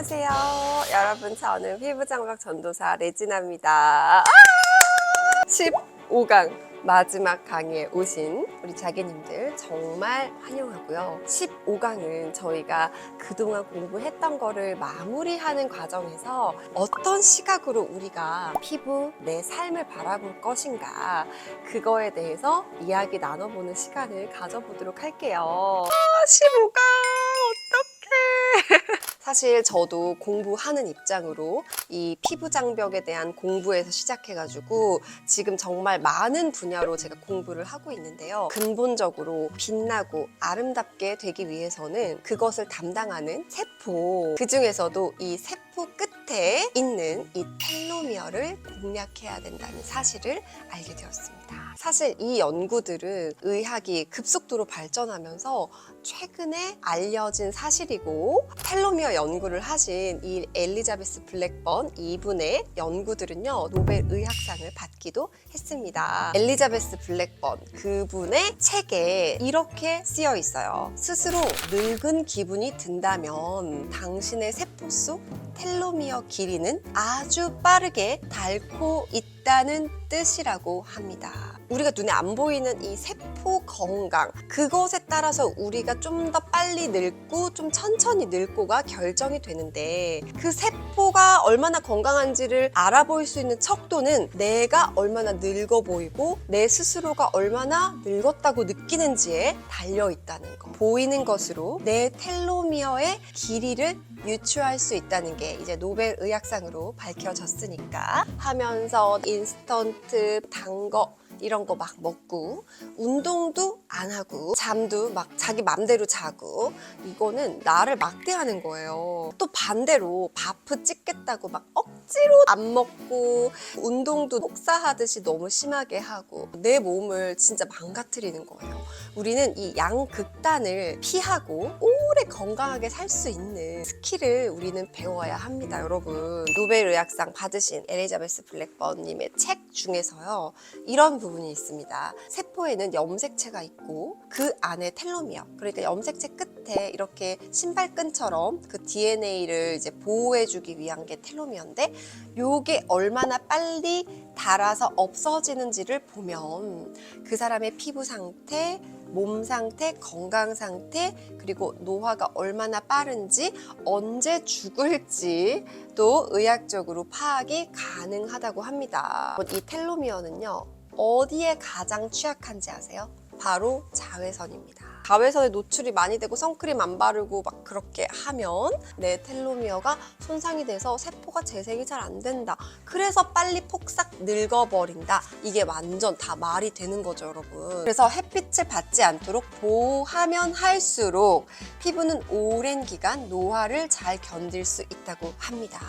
안녕하세요. 여러분, 저는 피부장벽 전도사 레지나입니다. 15강 마지막 강의에 오신 우리 자기님들 정말 환영하고요. 15강은 저희가 그동안 공부했던 거를 마무리하는 과정에서 어떤 시각으로 우리가 피부, 내 삶을 바라볼 것인가, 그거에 대해서 이야기 나눠보는 시간을 가져보도록 할게요. 15강 어떡해. 사실 저도 공부하는 입장으로 이 피부 장벽에 대한 공부에서 시작해가지고 지금 정말 많은 분야로 제가 공부를 하고 있는데요. 근본적으로 빛나고 아름답게 되기 위해서는 그것을 담당하는 세포, 그 중에서도 이 세포 끝에 있는 이 텔로미어를 공략해야 된다는 사실을 알게 되었습니다. 사실 이 연구들은 의학이 급속도로 발전하면서 최근에 알려진 사실이고, 텔로미어 연구를 하신 이 엘리자베스 블랙번 이분의 연구들은요 노벨 의학상을 받기도 했습니다. 엘리자베스 블랙번 그분의 책에 이렇게 쓰여 있어요. 스스로 늙은 기분이 든다면 당신의 세포 속 텔로미어 길이는 아주 빠르게 닳고 있다는 뜻이라고 합니다. 우리가 눈에 안 보이는 이 세포 건강, 그것에 따라서 우리가 좀 더 빨리 늙고 좀 천천히 늙고가 결정이 되는데, 그 세포가 얼마나 건강한지를 알아볼 수 있는 척도는 내가 얼마나 늙어 보이고 내 스스로가 얼마나 늙었다고 느끼는지에 달려 있다는 거. 보이는 것으로 내 텔로미어의 길이를 유추할 수 있다는 게 이제 노벨 의학상으로 밝혀졌으니까, 하면서 인스턴트, 단 거 이런 거 막 먹고 운동도 안 하고 잠도 막 자기 맘대로 자고, 이거는 나를 막대하는 거예요. 또 반대로 밥을 찢겠다고 막 억지로 안 먹고 운동도 혹사하듯이 너무 심하게 하고 내 몸을 진짜 망가뜨리는 거예요. 우리는 이 양극단을 피하고 오래 건강하게 살 수 있는 스킬을 우리는 배워야 합니다, 여러분. 노벨 의학상 받으신 엘리자베스 블랙번님의 책 중에서요 이런 부분이 있습니다. 세포에는 염색체가 있고 그 안에 텔로미어, 그러니까 염색체 끝에 이렇게 신발끈처럼 그 DNA를 이제 보호해주기 위한 게 텔로미어인데, 요게 얼마나 빨리 닳아서 없어지는지를 보면 그 사람의 피부 상태, 몸 상태, 건강 상태, 그리고 노화가 얼마나 빠른지, 언제 죽을지 또 의학적으로 파악이 가능하다고 합니다. 이 텔로미어는요 어디에 가장 취약한지 아세요? 바로 자외선입니다. 자외선에 노출이 많이 되고 선크림 안 바르고 막 그렇게 하면 내 텔로미어가 손상이 돼서 세포가 재생이 잘 안 된다. 그래서 빨리 폭삭 늙어버린다. 이게 완전 다 말이 되는 거죠, 여러분. 그래서 햇빛을 받지 않도록 보호하면 할수록 피부는 오랜 기간 노화를 잘 견딜 수 있다고 합니다.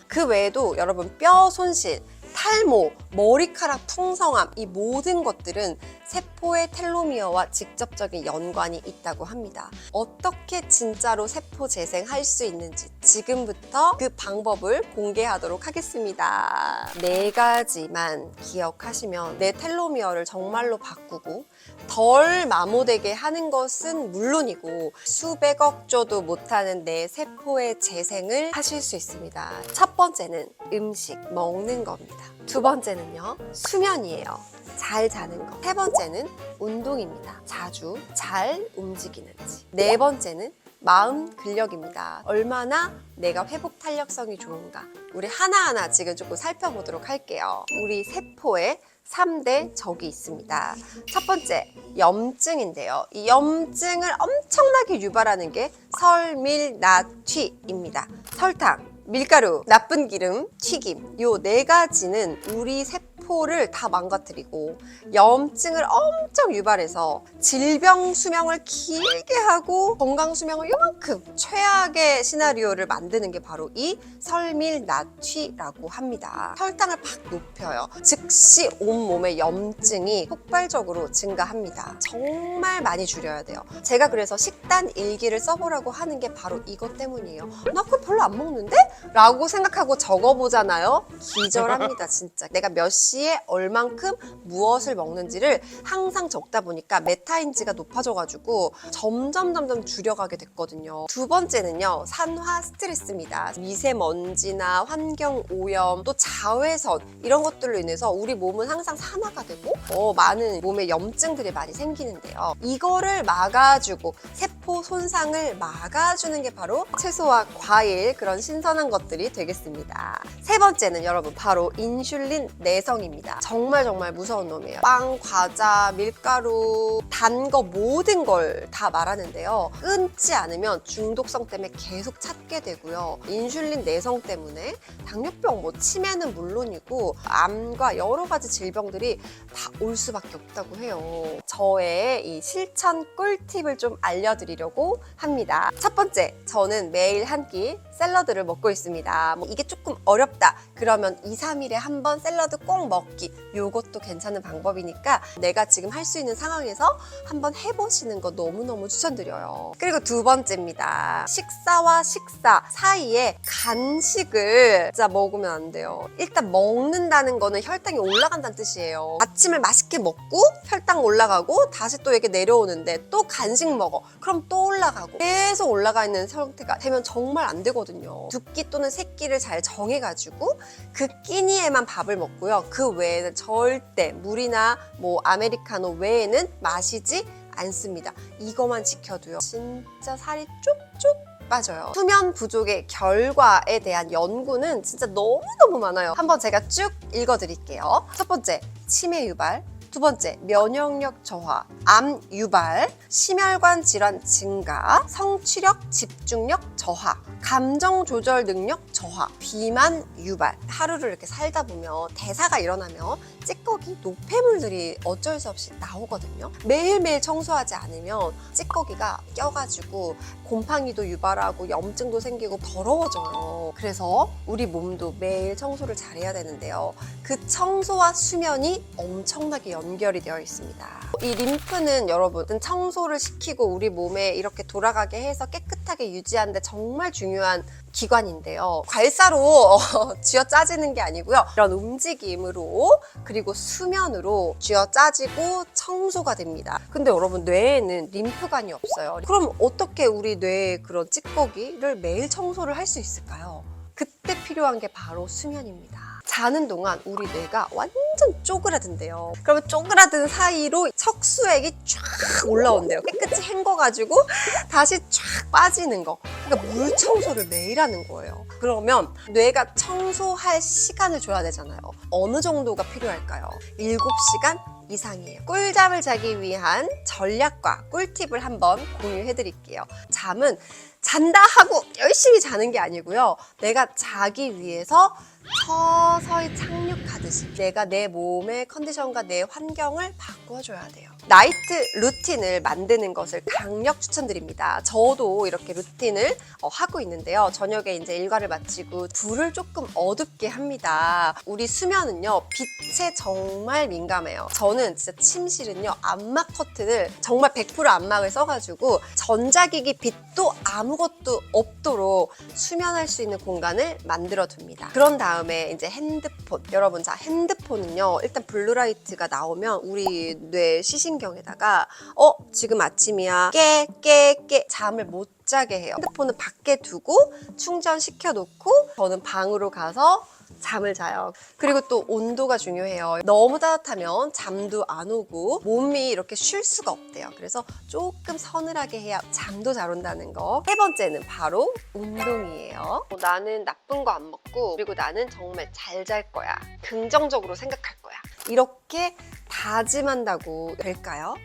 그 외에도 여러분, 뼈 손실, 탈모, 머리카락 풍성함, 이 모든 것들은 세포의 텔로미어와 직접적인 연관이 있다고 합니다. 어떻게 진짜로 세포 재생할 수 있는지 지금부터 그 방법을 공개하도록 하겠습니다. 4가지만 기억하시면 내 텔로미어를 정말로 바꾸고 덜 마모되게 하는 것은 물론이고 수백억 조도 못하는 내 세포의 재생을 하실 수 있습니다. 첫 번째는 음식, 먹는 겁니다. 두 번째는요, 수면이에요. 잘 자는 거. 세 번째는 운동입니다. 자주 잘 움직이는지. 네 번째는 마음 근력입니다. 얼마나 내가 회복 탄력성이 좋은가. 우리 하나하나 지금 조금 살펴보도록 할게요. 우리 세포에 3대 적이 있습니다. 첫 번째, 염증인데요. 이 염증을 엄청나게 유발하는 게 설밀나튀입니다. 설탕, 밀가루, 나쁜 기름, 튀김, 요 4가지는 우리 세포를 다 망가뜨리고 염증을 엄청 유발해서 질병 수명을 길게 하고 건강 수명을 요만큼 최악의 시나리오를 만드는 게 바로 이 설밀나튀라고 합니다. 혈당을 팍 높여요. 즉시 온몸의 염증이 폭발적으로 증가합니다. 정말 많이 줄여야 돼요. 제가 그래서 식단 일기를 써보라고 하는 게 바로 이것 때문이에요. 나 그거 별로 안 먹는데? 라고 생각하고 적어보잖아요. 기절합니다, 진짜. 내가 몇 시에 시에 얼만큼 무엇을 먹는지를 항상 적다 보니까 메타인지가 높아져가지고 점점 줄여가게 됐거든요. 두 번째는요, 산화 스트레스입니다. 미세먼지나 환경 오염, 또 자외선 이런 것들로 인해서 우리 몸은 항상 산화가 되고 많은 몸에 염증들이 많이 생기는데요. 이거를 막아주고 세포 손상을 막아주는 게 바로 채소와 과일, 그런 신선한 것들이 되겠습니다. 세 번째는 여러분 바로 인슐린 내성입니다. 정말 무서운 놈이에요. 빵, 과자, 밀가루, 단 거 모든 걸 다 말하는데요. 끊지 않으면 중독성 때문에 계속 찾게 되고요. 인슐린 내성 때문에 당뇨병, 치매는 물론이고 암과 여러 가지 질병들이 다 올 수밖에 없다고 해요. 저의 이 실천 꿀팁을 좀 알려드리려고 합니다. 첫 번째, 저는 매일 한 끼 샐러드를 먹고 있습니다. 이게 조금 어렵다 그러면 2, 3일에 한 번 샐러드 꼭 먹기, 요것도 괜찮은 방법이니까 내가 지금 할 수 있는 상황에서 한번 해보시는 거 너무너무 추천드려요. 그리고 두 번째입니다. 식사와 식사 사이에 간식을 진짜 먹으면 안 돼요. 일단 먹는다는 거는 혈당이 올라간다는 뜻이에요. 아침을 맛있게 먹고 혈당 올라가고 다시 또 이렇게 내려오는데 또 간식 먹어, 그럼 또 올라가고 계속 올라가 있는 상태가 되면 정말 안 되거든요. 두 끼 또는 세 끼를 잘 정해가지고 그 끼니에만 밥을 먹고요. 그 외에는 절대 물이나 아메리카노 외에는 마시지 않습니다. 이거만 지켜도요, 진짜 살이 쭉쭉 빠져요. 수면 부족의 결과에 대한 연구는 진짜 너무너무 많아요. 한번 제가 쭉 읽어드릴게요. 첫 번째, 치매 유발. 두 번째, 면역력 저하, 암 유발, 심혈관 질환 증가, 성취력, 집중력 저하, 감정 조절 능력 저하, 비만 유발. 하루를 이렇게 살다 보면 대사가 일어나면 찌꺼기, 노폐물들이 어쩔 수 없이 나오거든요. 매일매일 청소하지 않으면 찌꺼기가 껴가지고 곰팡이도 유발하고 염증도 생기고 더러워져요. 그래서 우리 몸도 매일 청소를 잘해야 되는데요. 그 청소와 수면이 엄청나게 연결이 되어 있습니다. 이 림프는 여러분 청소를 시키고 우리 몸에 이렇게 돌아가게 해서 깨끗하게 유지하는데 정말 중요한 기관인데요. 괄사로 쥐어 짜지는 게 아니고요. 이런 움직임으로 그리고 수면으로 쥐어 짜지고 청소가 됩니다. 근데 여러분 뇌에는 림프관이 없어요. 그럼 어떻게 우리 뇌의 그런 찌꺼기를 매일 청소를 할 수 있을까요? 그때 필요한 게 바로 수면입니다. 자는 동안 우리 뇌가 완전 쪼그라든대요. 그러면 쪼그라든 사이로 척수액이 쫙 올라온대요. 깨끗이 헹궈가지고 다시 쫙 빠지는 거. 그러니까 물 청소를 매일 하는 거예요. 그러면 뇌가 청소할 시간을 줘야 되잖아요. 어느 정도가 필요할까요? 7시간 이상이에요. 꿀잠을 자기 위한 전략과 꿀팁을 한번 공유해 드릴게요. 잠은 잔다 하고 열심히 자는 게 아니고요. 내가 자기 위해서 서서히 착륙하듯이 내가 내 몸의 컨디션과 내 환경을 바꿔줘야 돼요. 나이트 루틴을 만드는 것을 강력 추천드립니다. 저도 이렇게 루틴을 하고 있는데요. 저녁에 이제 일과를 마치고 불을 조금 어둡게 합니다. 우리 수면은요, 빛에 정말 민감해요. 저는 진짜 침실은요, 암막 커튼을 정말 100% 암막을 써가지고 전자기기 빛도 아무것도 없도록 수면할 수 있는 공간을 만들어 둡니다. 그런 다음에 이제 핸드폰. 여러분, 자, 핸드폰은요, 일단 블루라이트가 나오면 우리 뇌 시신경에다가 지금 아침이야, 깨 잠을 못 자게 해요. 핸드폰은 밖에 두고 충전시켜 놓고 저는 방으로 가서 잠을 자요. 그리고 또 온도가 중요해요. 너무 따뜻하면 잠도 안 오고 몸이 이렇게 쉴 수가 없대요. 그래서 조금 서늘하게 해야 잠도 잘 온다는 거. 세 번째는 바로 운동이에요. 나는 나쁜 거 안 먹고, 그리고 나는 정말 잘 잘 거야, 긍정적으로 생각할 거야, 이렇게 다짐한다고 될까요?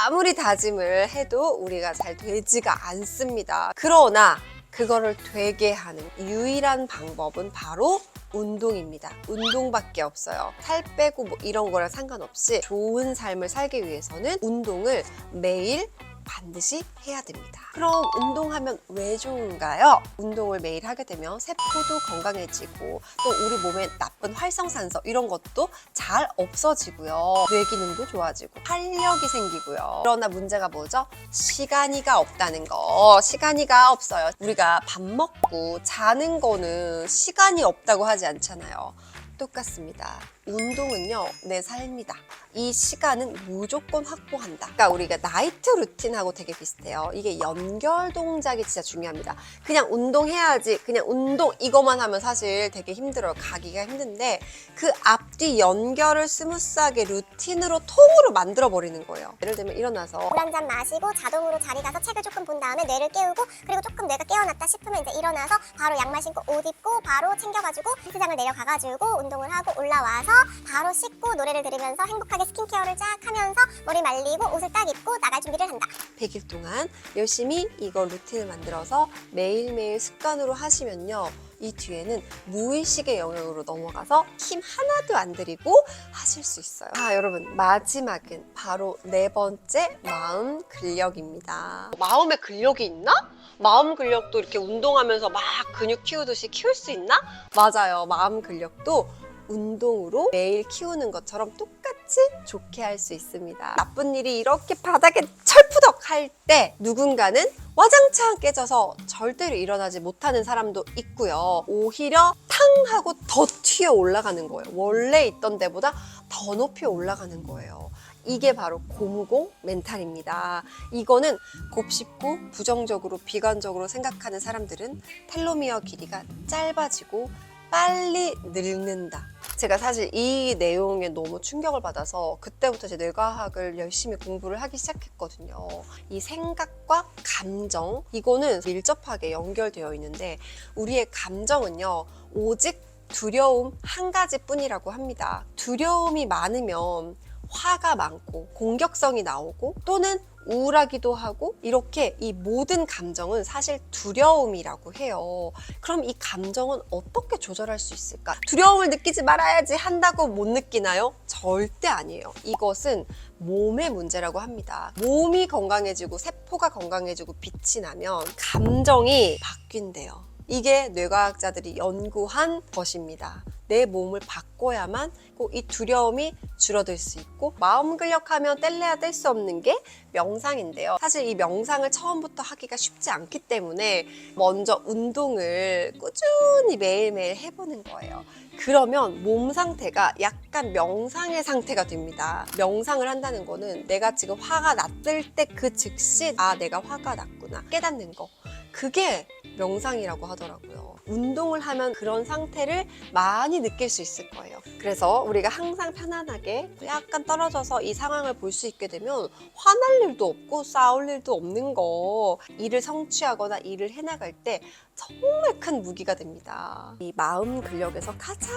아무리 다짐을 해도 우리가 잘 되지가 않습니다. 그러나 그거를 되게 하는 유일한 방법은 바로 운동입니다. 운동밖에 없어요. 살 빼고 이런 거랑 상관없이 좋은 삶을 살기 위해서는 운동을 매일 반드시 해야 됩니다. 그럼 운동하면 왜 좋은가요? 운동을 매일 하게 되면 세포도 건강해지고 또 우리 몸에 나쁜 활성산소 이런 것도 잘 없어지고요. 뇌 기능도 좋아지고 활력이 생기고요. 그러나 문제가 뭐죠? 시간이가 없다는 거. 시간이가 없어요. 우리가 밥 먹고 자는 거는 시간이 없다고 하지 않잖아요. 똑같습니다. 운동은요, 내 삶이다. 이 시간은 무조건 확보한다. 그러니까 우리가 나이트 루틴하고 되게 비슷해요. 이게 연결 동작이 진짜 중요합니다. 그냥 운동해야지, 그냥 운동 이거만 하면 사실 되게 힘들어요. 가기가 힘든데 그 앞뒤 연결을 스무스하게 루틴으로 통으로 만들어버리는 거예요. 예를 들면 일어나서 물 한 잔 마시고 자동으로 자리 가서 책을 조금 본 다음에 뇌를 깨우고, 그리고 조금 뇌가 깨어났다 싶으면 이제 일어나서 바로 양말 신고 옷 입고 바로 챙겨가지고 헬스장을 내려가가지고 운동을 하고 올라와서 바로 씻고 노래를 들으면서 행복하게 스킨케어를 쫙 하면서 머리 말리고 옷을 딱 입고 나갈 준비를 한다. 100일 동안 열심히 이거 루틴을 만들어서 매일매일 습관으로 하시면요. 이 뒤에는 무의식의 영역으로 넘어가서 힘 하나도 안 들이고 하실 수 있어요. 여러분, 마지막은 바로 4번째 마음 근력입니다. 마음에 근력이 있나? 마음 근력도 이렇게 운동하면서 막 근육 키우듯이 키울 수 있나? 맞아요. 마음 근력도 운동으로 매일 키우는 것처럼 똑같이 좋게 할 수 있습니다. 나쁜 일이 이렇게 바닥에 철푸덕 할 때 누군가는 와장창 깨져서 절대로 일어나지 못하는 사람도 있고요. 오히려 탕 하고 더 튀어 올라가는 거예요. 원래 있던 데보다 더 높이 올라가는 거예요. 이게 바로 고무공 멘탈입니다. 이거는 곱씹고 부정적으로 비관적으로 생각하는 사람들은 텔로미어 길이가 짧아지고 빨리 늙는다. 제가 사실 이 내용에 너무 충격을 받아서 그때부터 제 뇌과학을 열심히 공부를 하기 시작했거든요. 이 생각과 감정, 이거는 밀접하게 연결되어 있는데 우리의 감정은요, 오직 두려움 한 가지뿐이라고 합니다. 두려움이 많으면 화가 많고 공격성이 나오고 또는 우울하기도 하고, 이렇게 이 모든 감정은 사실 두려움이라고 해요. 그럼 이 감정은 어떻게 조절할 수 있을까? 두려움을 느끼지 말아야지 한다고 못 느끼나요? 절대 아니에요. 이것은 몸의 문제라고 합니다. 몸이 건강해지고 세포가 건강해지고 빛이 나면 감정이 바뀐대요. 이게 뇌과학자들이 연구한 것입니다. 내 몸을 바꿔야만 이 두려움이 줄어들 수 있고, 마음 근력하면 뗄래야 뗄 수 없는 게 명상인데요. 사실 이 명상을 처음부터 하기가 쉽지 않기 때문에 먼저 운동을 꾸준히 매일매일 해보는 거예요. 그러면 몸 상태가 약간 명상의 상태가 됩니다. 명상을 한다는 거는 내가 지금 화가 났을 때 그 즉시 내가 화가 났구나 깨닫는 거, 그게 명상이라고 하더라고요. 운동을 하면 그런 상태를 많이 느낄 수 있을 거예요. 그래서 우리가 항상 편안하게 약간 떨어져서 이 상황을 볼 수 있게 되면 화날 일도 없고 싸울 일도 없는 거, 일을 성취하거나 일을 해나갈 때 정말 큰 무기가 됩니다. 이 마음 근력에서 가장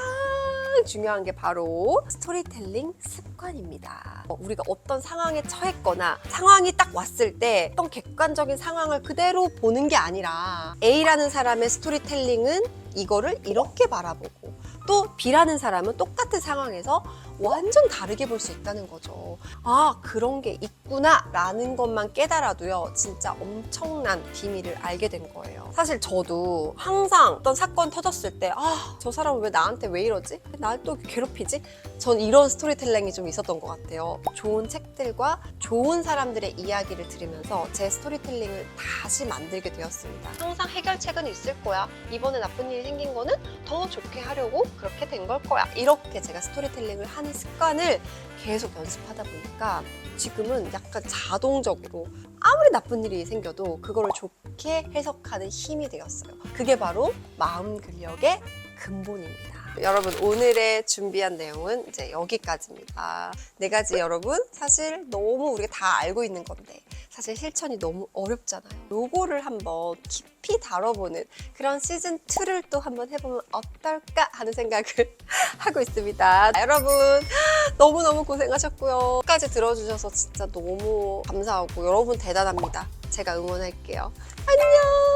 중요한 게 바로 스토리텔링 습관입니다. 우리가 어떤 상황에 처했거나 상황이 딱 왔을 때 어떤 객관적인 상황을 그대로 보는 게 아니라 A라는 사람의 스토리텔링은 이거를 이렇게 바라보고, 또 B라는 사람은 똑같은 상황에서 완전 다르게 볼 수 있다는 거죠. 그런 게 있구나 라는 것만 깨달아도요, 진짜 엄청난 비밀을 알게 된 거예요. 사실 저도 항상 어떤 사건 터졌을 때 저 사람은 왜 나한테 왜 이러지? 날 또 괴롭히지? 전 이런 스토리텔링이 좀 있었던 것 같아요. 좋은 책들과 좋은 사람들의 이야기를 들으면서 제 스토리텔링을 다시 만들게 되었습니다. 항상 해결책은 있을 거야. 이번에 나쁜 일이 생긴 거는 더 좋게 하려고 그렇게 된 걸 거야. 이렇게 제가 스토리텔링을 하는 습관을 계속 연습하다 보니까 지금은 약간 자동적으로 아무리 나쁜 일이 생겨도 그거를 좋게 해석하는 힘이 되었어요. 그게 바로 마음 근력의 근본입니다. 여러분, 오늘의 준비한 내용은 이제 여기까지입니다. 4가지 여러분, 사실 너무 우리가 다 알고 있는 건데 사실 실천이 너무 어렵잖아요. 요거를 한번 깊이 다뤄보는 그런 시즌2를 또 한번 해보면 어떨까 하는 생각을 하고 있습니다. 여러분, 너무너무 고생하셨고요. 끝까지 들어주셔서 진짜 너무 감사하고 여러분 대단합니다. 제가 응원할게요. 안녕!